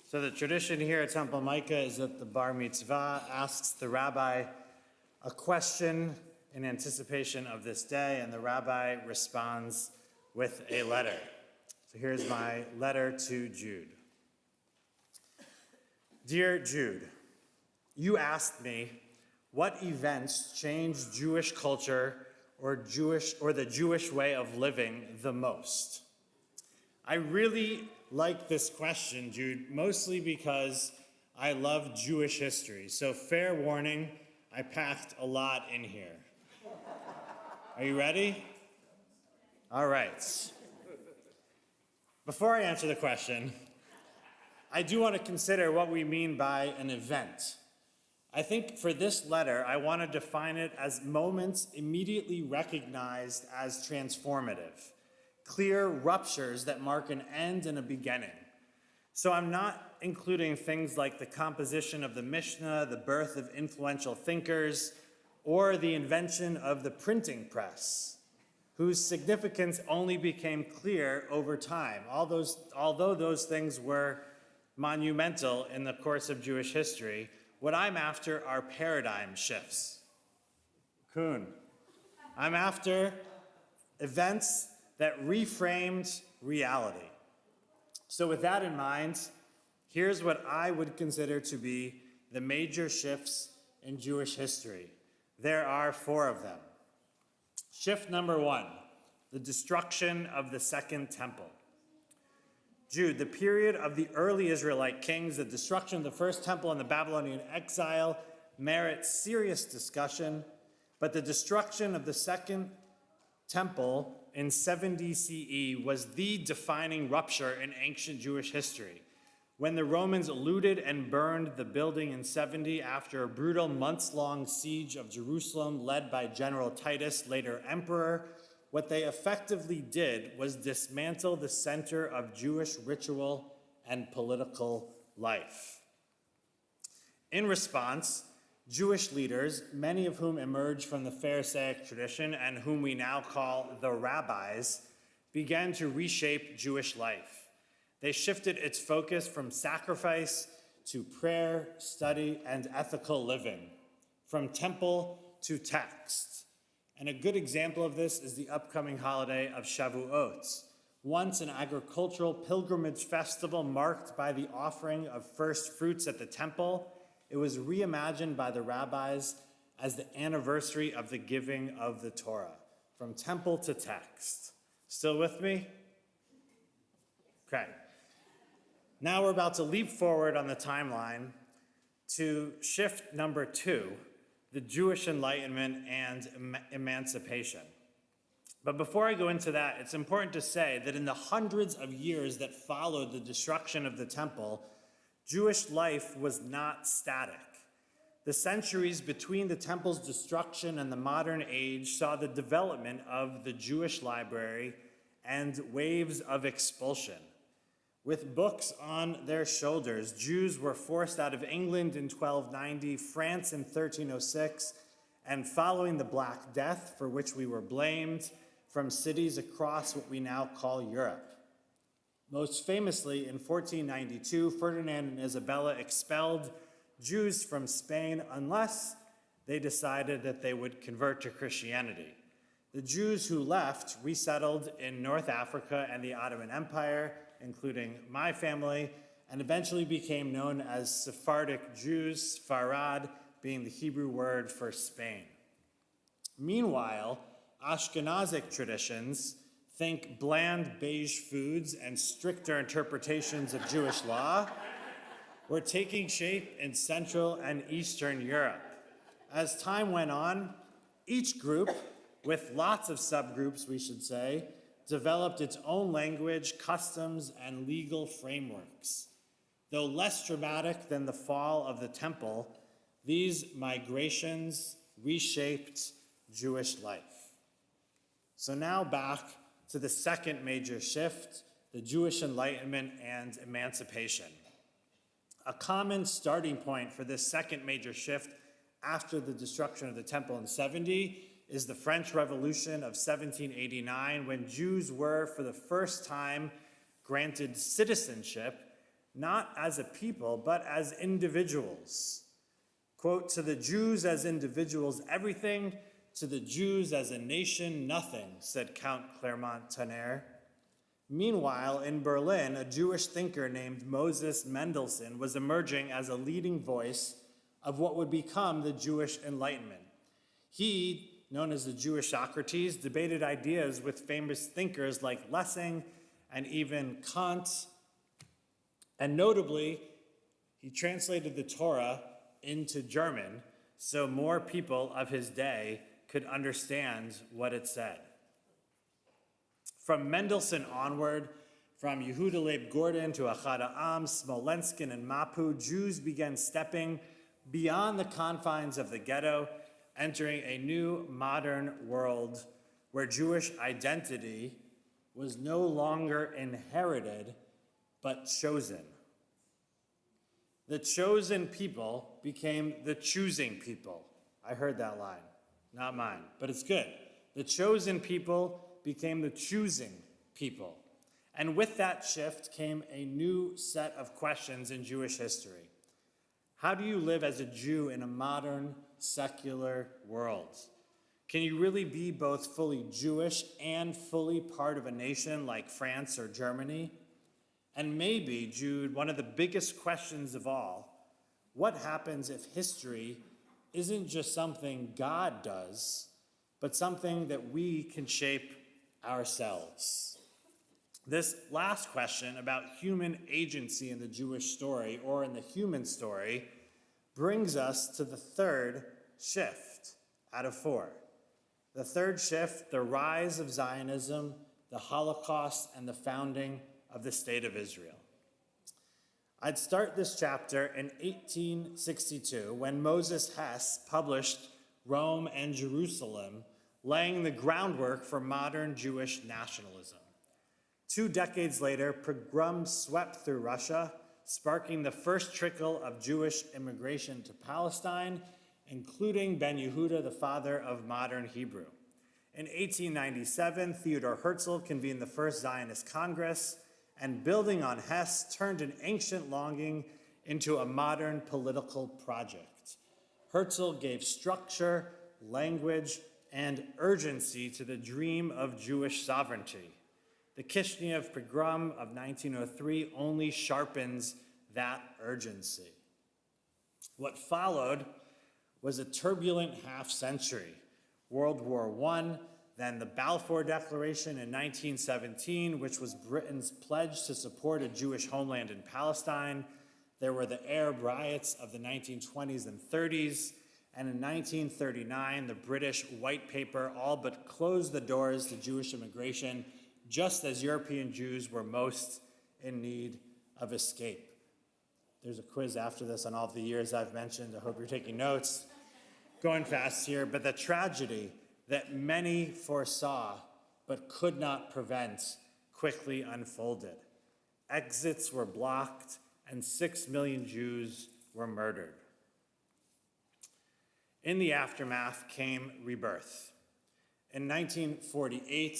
So the tradition here at Temple Micah is that the bar mitzvah asks the rabbi a question in anticipation of this day, and the rabbi responds with a letter. So here's my letter to Jude. Dear Jude, you asked me what events changed Jewish culture or the Jewish way of living the most. I really like this question, Jude, mostly because I love Jewish history. So fair warning, I packed a lot in here. Are you ready? All right. Before I answer the question, I do want to consider what we mean by an event. I think for this letter, I want to define it as moments immediately recognized as transformative, clear ruptures that mark an end and a beginning. So I'm not including things like the composition of the Mishnah, the birth of influential thinkers, or the invention of the printing press, whose significance only became clear over time. Although those things were monumental in the course of Jewish history, what I'm after are paradigm shifts. Kuhn. I'm after events that reframed reality. So with that in mind, here's what I would consider to be the major shifts in Jewish history. There are 4 of them. Shift number 1, the destruction of the Second Temple. Jude, the period of the early Israelite kings, the destruction of the First Temple and the Babylonian exile merits serious discussion, but the destruction of the Second Temple in 70 CE was the defining rupture in ancient Jewish history. When the Romans looted and burned the building in 70 after a brutal months-long siege of Jerusalem led by General Titus, later emperor, what they effectively did was dismantle the center of Jewish ritual and political life. In response, Jewish leaders, many of whom emerged from the Pharisaic tradition and whom we now call the rabbis, began to reshape Jewish life. They shifted its focus from sacrifice to prayer, study, and ethical living, from temple to text. And a good example of this is the upcoming holiday of Shavuot, once an agricultural pilgrimage festival marked by the offering of first fruits at the temple. It was reimagined by the rabbis as the anniversary of the giving of the Torah, from temple to text. Still with me? Okay. Now we're about to leap forward on the timeline to shift number 2, the Jewish Enlightenment and emancipation. But before I go into that, it's important to say that in the hundreds of years that followed the destruction of the temple, Jewish life was not static. The centuries between the temple's destruction and the modern age saw the development of the Jewish library and waves of expulsion. With books on their shoulders, Jews were forced out of England in 1290, France in 1306, and following the Black Death, for which we were blamed, from cities across what we now call Europe. Most famously, in 1492, Ferdinand and Isabella expelled Jews from Spain unless they decided that they would convert to Christianity. The Jews who left resettled in North Africa and the Ottoman Empire, including my family, and eventually became known as Sephardic Jews, Sfarad being the Hebrew word for Spain. Meanwhile, Ashkenazic traditions, think bland beige foods and stricter interpretations of Jewish law, were taking shape in Central and Eastern Europe. As time went on, each group, with lots of subgroups, we should say, developed its own language, customs, and legal frameworks. Though less dramatic than the fall of the temple, these migrations reshaped Jewish life. So now back to the second major shift, the Jewish Enlightenment and emancipation. A common starting point for this second major shift after the destruction of the temple in 70 is the French Revolution of 1789, when Jews were, for the first time, granted citizenship, not as a people, but as individuals. Quote, to the Jews as individuals, everything, to the Jews as a nation, nothing, said Count Clermont-Tonnerre. Meanwhile, in Berlin, a Jewish thinker named Moses Mendelssohn was emerging as a leading voice of what would become the Jewish Enlightenment. He, known as the Jewish Socrates, debated ideas with famous thinkers like Lessing and even Kant. And notably, he translated the Torah into German so more people of his day could understand what it said. From Mendelssohn onward, from Yehuda Leib Gordon to Achad Ha'am, Smolenskin, and Mapu, Jews began stepping beyond the confines of the ghetto, entering a new modern world where Jewish identity was no longer inherited, but chosen. The chosen people became the choosing people. I heard that line, not mine, but it's good. The chosen people became the choosing people. And with that shift came a new set of questions in Jewish history. How do you live as a Jew in a modern, secular world? Can you really be both fully Jewish and fully part of a nation like France or Germany? And maybe, Jude, one of the biggest questions of all, what happens if history isn't just something God does, but something that we can shape ourselves? This last question about human agency in the Jewish story, or in the human story, brings us to the third shift out of 4. The third shift, the rise of Zionism, the Holocaust, and the founding of the State of Israel. I'd start this chapter in 1862 when Moses Hess published Rome and Jerusalem, laying the groundwork for modern Jewish nationalism. 2 decades later, pogroms swept through Russia, sparking the first trickle of Jewish immigration to Palestine, including Ben Yehuda, the father of modern Hebrew. In 1897, Theodor Herzl convened the first Zionist Congress, and building on Hess turned an ancient longing into a modern political project. Herzl gave structure, language, and urgency to the dream of Jewish sovereignty. The Kishinev pogrom of 1903 only sharpens that urgency. What followed was a turbulent half-century. World War I, then the Balfour Declaration in 1917, which was Britain's pledge to support a Jewish homeland in Palestine. There were the Arab riots of the 1920s and 30s, and in 1939, the British White Paper all but closed the doors to Jewish immigration, just as European Jews were most in need of escape. There's a quiz after this on all the years I've mentioned. I hope you're taking notes. Going fast here, but the tragedy that many foresaw but could not prevent quickly unfolded. Exits were blocked, and 6 million Jews were murdered. In the aftermath came rebirth. In 1948,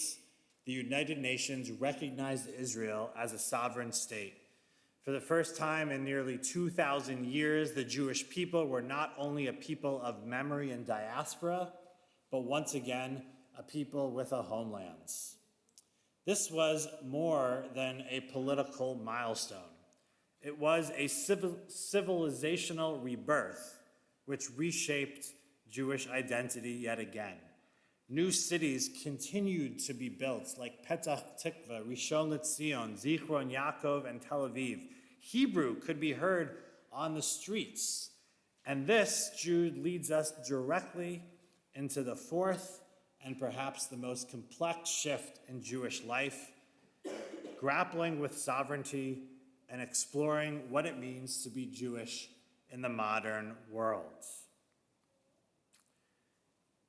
the United Nations recognized Israel as a sovereign state. For the first time in nearly 2,000 years, the Jewish people were not only a people of memory and diaspora, but once again, a people with a homeland. This was more than a political milestone. It was a civilizational rebirth, which reshaped Jewish identity yet again. New cities continued to be built, like Petach Tikva, Rishon LeZion, Zichron Yaakov, and Tel Aviv. Hebrew could be heard on the streets. And this, Jude, leads us directly into the fourth and perhaps the most complex shift in Jewish life, grappling with sovereignty and exploring what it means to be Jewish in the modern world.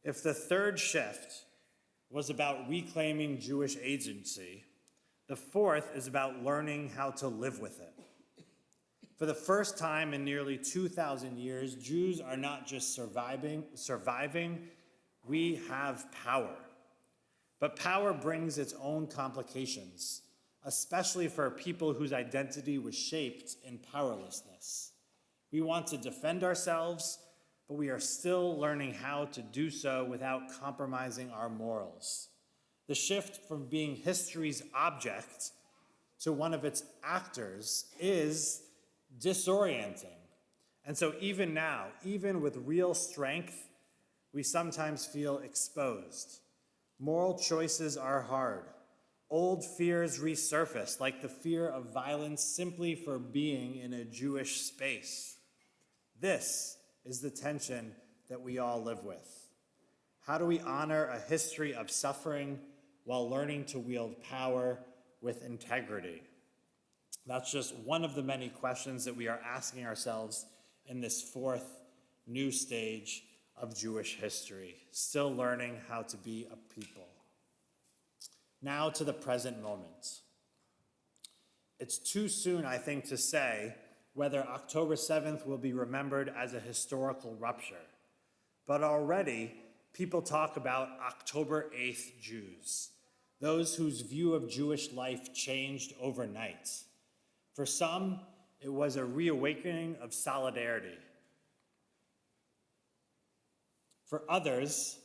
If the third shift was about reclaiming Jewish agency, the fourth is about learning how to live with it. For the first time in nearly 2,000 years, Jews are not just surviving, we have power. But power brings its own complications. especially for people whose identity was shaped in powerlessness. We want to defend ourselves, but we are still learning how to do so without compromising our morals. The shift from being history's object to one of its actors is disorienting. And so even now, even with real strength, we sometimes feel exposed. Moral choices are hard. Old fears resurface, like the fear of violence simply for being in a Jewish space. This is the tension that we all live with. How do we honor a history of suffering while learning to wield power with integrity? That's just one of the many questions that we are asking ourselves in this fourth new stage of Jewish history, still learning how to be a people. Now to the present moment. It's too soon, I think, to say whether October 7th will be remembered as a historical rupture, but already people talk about October 8th Jews, those whose view of Jewish life changed overnight. For some, it was a reawakening of solidarity. For others,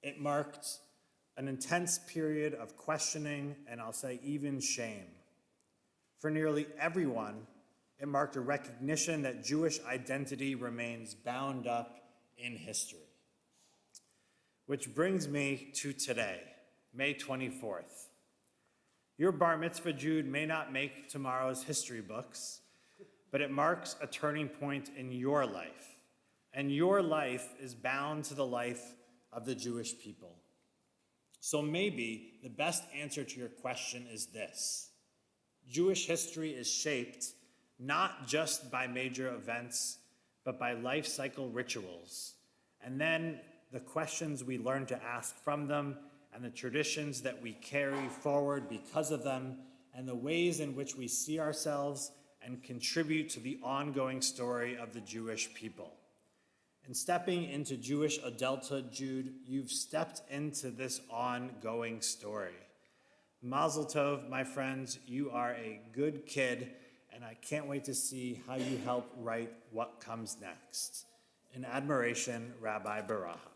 it marked an intense period of questioning and I'll say even shame. For nearly everyone, it marked a recognition that Jewish identity remains bound up in history. Which brings me to today, May 24th. Your bar mitzvah Jude may not make tomorrow's history books, but it marks a turning point in your life, and your life is bound to the life of the Jewish people. So maybe the best answer to your question is this: Jewish history is shaped not just by major events, but by life cycle rituals, and then the questions we learn to ask from them, and the traditions that we carry forward because of them, and the ways in which we see ourselves and contribute to the ongoing story of the Jewish people. In stepping into Jewish adulthood, Jude, you've stepped into this ongoing story. Mazel tov, my friends, you are a good kid, and I can't wait to see how you help write what comes next. In admiration, Rabbi Beraha.